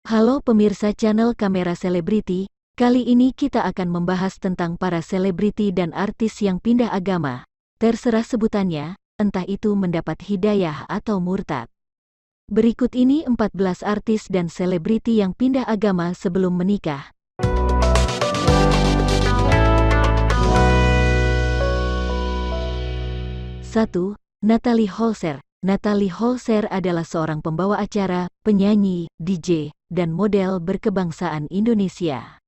Halo pemirsa channel Kamera Selebriti, kali ini kita akan membahas tentang para selebriti dan artis yang pindah agama. Terserah sebutannya, entah itu mendapat hidayah atau murtad. Berikut ini 14 artis dan selebriti yang pindah agama sebelum menikah. 1. Natalie Holzer. Natalie Holzer adalah seorang pembawa acara, penyanyi, DJ, dan model berkebangsaan Indonesia.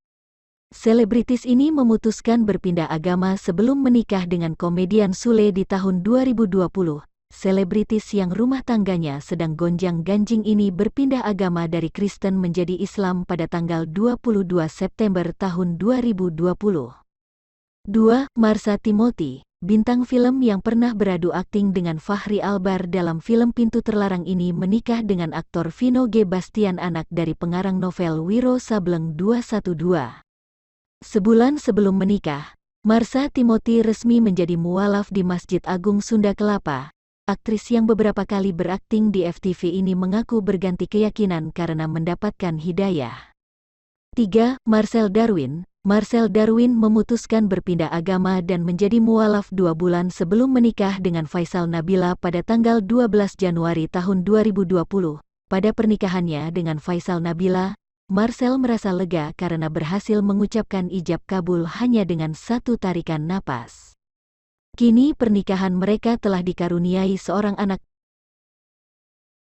Selebritis ini memutuskan berpindah agama sebelum menikah dengan komedian Sule di tahun 2020. Selebritis yang rumah tangganya sedang gonjang-ganjing ini berpindah agama dari Kristen menjadi Islam pada tanggal 22 September tahun 2020. 2. Marsha Timothy. Bintang film yang pernah beradu akting dengan Fachri Albar dalam film Pintu Terlarang ini menikah dengan aktor Vino G. Bastian, anak dari pengarang novel Wiro Sableng 212. Sebulan sebelum menikah, Marsha Timothy resmi menjadi mualaf di Masjid Agung Sunda Kelapa. Aktris yang beberapa kali berakting di FTV ini mengaku berganti keyakinan karena mendapatkan hidayah. 3. Marcel Darwin. Marcel Darwin memutuskan berpindah agama dan menjadi mualaf 2 bulan sebelum menikah dengan Faisal Nabila pada tanggal 12 Januari tahun 2020. Pada pernikahannya dengan Faisal Nabila, Marcel merasa lega karena berhasil mengucapkan ijab kabul hanya dengan 1 tarikan napas. Kini pernikahan mereka telah dikaruniai seorang anak.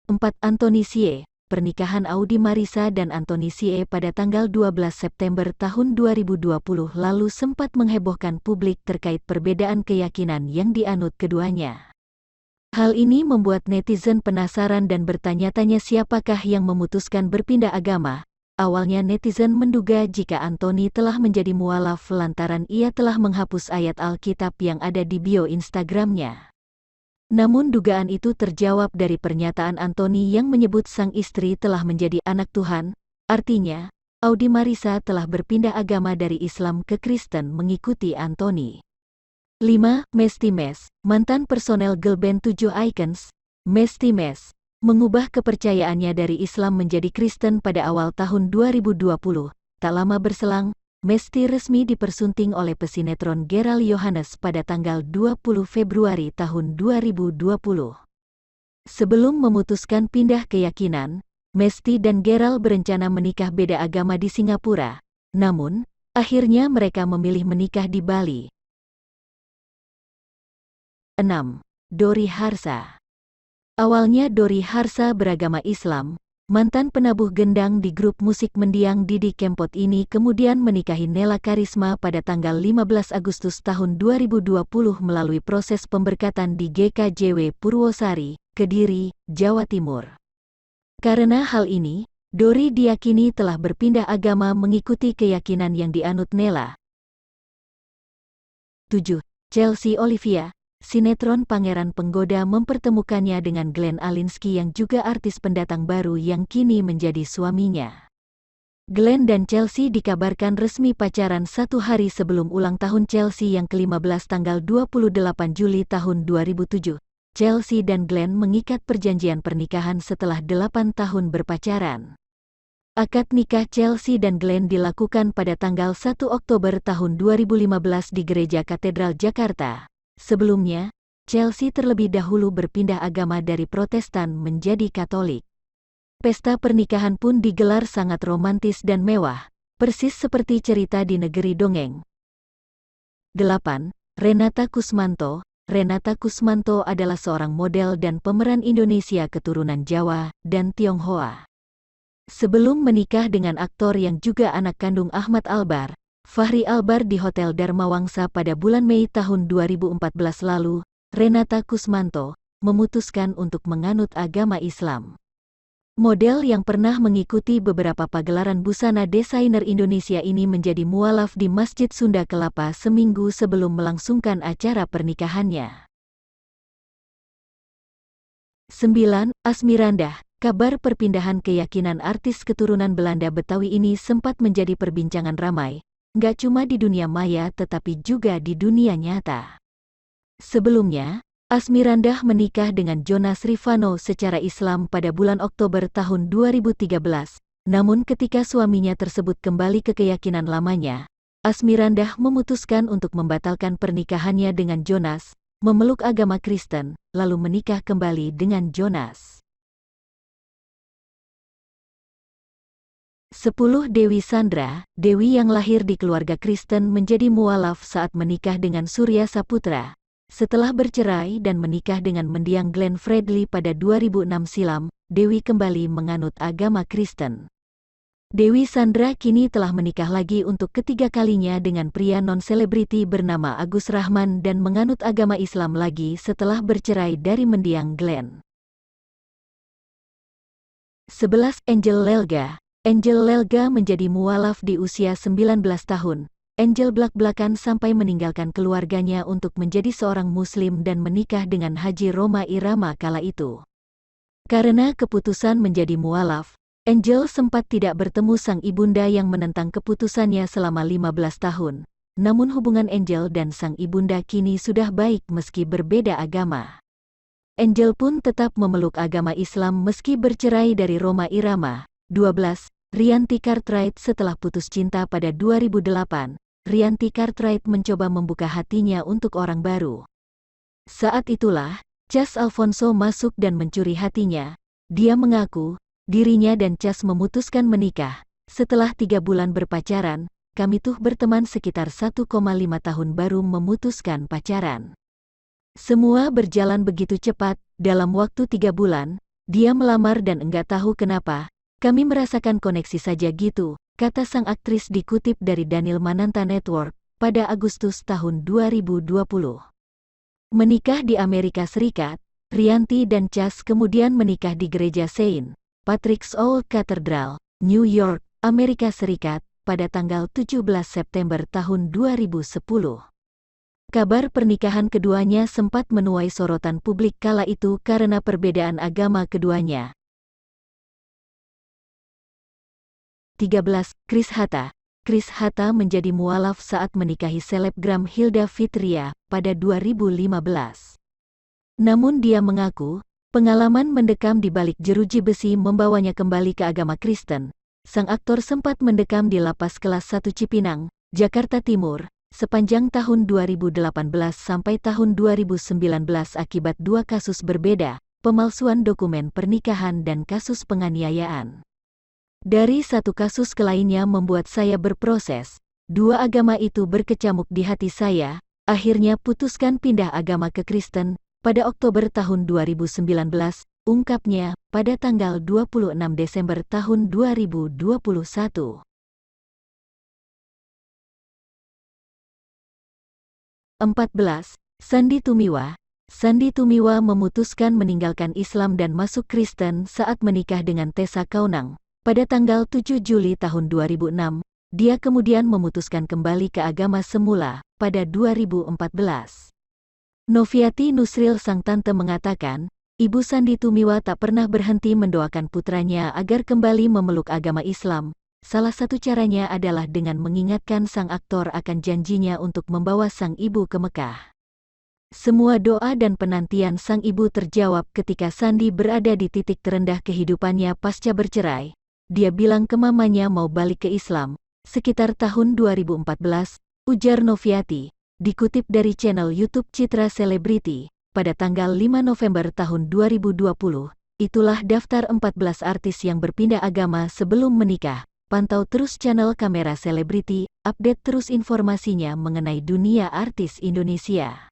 4. Anthony Sie. Pernikahan Audi Marissa dan Anthony Sie pada tanggal 12 September tahun 2020 lalu sempat menghebohkan publik terkait perbedaan keyakinan yang dianut keduanya. Hal ini membuat netizen penasaran dan bertanya-tanya siapakah yang memutuskan berpindah agama. Awalnya netizen menduga jika Anthony telah menjadi mualaf lantaran ia telah menghapus ayat Alkitab yang ada di bio Instagramnya. Namun dugaan itu terjawab dari pernyataan Anthony yang menyebut sang istri telah menjadi anak Tuhan, artinya, Audi Marissa telah berpindah agama dari Islam ke Kristen mengikuti Anthony. 5. Mesty Mess. Mantan personel girl band 7 Icons, Mesty Mess, mengubah kepercayaannya dari Islam menjadi Kristen pada awal tahun 2020. Tak lama berselang, Mesty resmi dipersunting oleh pesinetron Gerald Yohanes pada tanggal 20 Februari tahun 2020. Sebelum memutuskan pindah keyakinan, Mesty dan Gerald berencana menikah beda agama di Singapura. Namun, akhirnya mereka memilih menikah di Bali. 6. Dori Harsha. Awalnya Dori Harsha beragama Islam. Mantan penabuh gendang di grup musik mendiang Didi Kempot ini kemudian menikahi Nela Karisma pada tanggal 15 Agustus tahun 2020 melalui proses pemberkatan di GKJW Purwosari, Kediri, Jawa Timur. Karena hal ini, Dori diyakini telah berpindah agama mengikuti keyakinan yang dianut Nela. 7. Chelsea Olivia. Sinetron Pangeran Penggoda mempertemukannya dengan Glenn Alinsky yang juga artis pendatang baru yang kini menjadi suaminya. Glenn dan Chelsea dikabarkan resmi pacaran 1 hari sebelum ulang tahun Chelsea yang ke-15 tanggal 28 Juli tahun 2007. Chelsea dan Glenn mengikat perjanjian pernikahan setelah 8 tahun berpacaran. Akad nikah Chelsea dan Glenn dilakukan pada tanggal 1 Oktober tahun 2015 di Gereja Katedral Jakarta. Sebelumnya, Chelsea terlebih dahulu berpindah agama dari Protestan menjadi Katolik. Pesta pernikahan pun digelar sangat romantis dan mewah, persis seperti cerita di negeri dongeng. 8. Renata Kusmanto. Renata Kusmanto adalah seorang model dan pemeran Indonesia keturunan Jawa dan Tionghoa. Sebelum menikah dengan aktor yang juga anak kandung Ahmad Albar, Fachri Albar di Hotel Dharma Wangsa pada bulan Mei tahun 2014 lalu, Renata Kusmanto memutuskan untuk menganut agama Islam. Model yang pernah mengikuti beberapa pagelaran busana desainer Indonesia ini menjadi mualaf di Masjid Sunda Kelapa seminggu sebelum melangsungkan acara pernikahannya. 9. Asmirandah. Kabar perpindahan keyakinan artis keturunan Belanda Betawi ini sempat menjadi perbincangan ramai. Nggak cuma di dunia maya tetapi juga di dunia nyata. Sebelumnya, Asmirandah menikah dengan Jonas Rifano secara Islam pada bulan Oktober tahun 2013. Namun ketika suaminya tersebut kembali ke keyakinan lamanya, Asmirandah memutuskan untuk membatalkan pernikahannya dengan Jonas, memeluk agama Kristen, lalu menikah kembali dengan Jonas. 10. Dewi Sandra, Dewi yang lahir di keluarga Kristen menjadi mualaf saat menikah dengan Surya Saputra. Setelah bercerai dan menikah dengan mendiang Glenn Fredly pada 2006 silam, Dewi kembali menganut agama Kristen. Dewi Sandra kini telah menikah lagi untuk ketiga kalinya dengan pria non-selebriti bernama Agus Rahman dan menganut agama Islam lagi setelah bercerai dari mendiang Glenn. 11. Angel Lelga. Angel Lelga menjadi mualaf di usia 19 tahun. Angel belak-belakan sampai meninggalkan keluarganya untuk menjadi seorang muslim dan menikah dengan Haji Roma Irama kala itu. Karena keputusan menjadi mualaf, Angel sempat tidak bertemu sang ibunda yang menentang keputusannya selama 15 tahun. Namun hubungan Angel dan sang ibunda kini sudah baik meski berbeda agama. Angel pun tetap memeluk agama Islam meski bercerai dari Roma Irama. 12. Rianti Cartwright. Setelah putus cinta pada 2008, Rianti Cartwright mencoba membuka hatinya untuk orang baru. Saat itulah, Chas Alfonso masuk dan mencuri hatinya. Dia mengaku, dirinya dan Chas memutuskan menikah. Setelah 3 bulan berpacaran, kami tuh berteman sekitar 1,5 tahun baru memutuskan pacaran. Semua berjalan begitu cepat, dalam waktu 3 bulan, dia melamar dan enggak tahu kenapa, kami merasakan koneksi saja gitu, kata sang aktris dikutip dari Daniel Mananta Network, pada Agustus tahun 2020. Menikah di Amerika Serikat, Rianti dan Chas kemudian menikah di Gereja Saint Patrick's Old Cathedral, New York, Amerika Serikat, pada tanggal 17 September tahun 2010. Kabar pernikahan keduanya sempat menuai sorotan publik kala itu karena perbedaan agama keduanya. 13. Chris Hatta. Chris Hatta menjadi mualaf saat menikahi selebgram Hilda Fitria pada 2015. Namun dia mengaku, pengalaman mendekam di balik jeruji besi membawanya kembali ke agama Kristen. Sang aktor sempat mendekam di lapas kelas 1 Cipinang, Jakarta Timur, sepanjang tahun 2018 sampai tahun 2019 akibat 2 kasus berbeda, pemalsuan dokumen pernikahan dan kasus penganiayaan. Dari satu kasus ke lainnya membuat saya berproses. 2 agama itu berkecamuk di hati saya, akhirnya putuskan pindah agama ke Kristen, pada Oktober tahun 2019, ungkapnya, pada tanggal 26 Desember tahun 2021. 14. Sandy Tumiwa. Sandy Tumiwa memutuskan meninggalkan Islam dan masuk Kristen saat menikah dengan Tessa Kaunang. Pada tanggal 7 Juli tahun 2006, dia kemudian memutuskan kembali ke agama semula, pada 2014. Noviati Nusril sang tante mengatakan, Ibu Sandy Tumiwa tak pernah berhenti mendoakan putranya agar kembali memeluk agama Islam. Salah satu caranya adalah dengan mengingatkan sang aktor akan janjinya untuk membawa sang ibu ke Mekah. Semua doa dan penantian sang ibu terjawab ketika Sandy berada di titik terendah kehidupannya pasca bercerai. Dia bilang ke mamanya mau balik ke Islam, sekitar tahun 2014, ujar Noviati, dikutip dari channel YouTube Citra Selebriti, pada tanggal 5 November tahun 2020. Itulah daftar 14 artis yang berpindah agama sebelum menikah. Pantau terus channel Kamera Selebriti, update terus informasinya mengenai dunia artis Indonesia.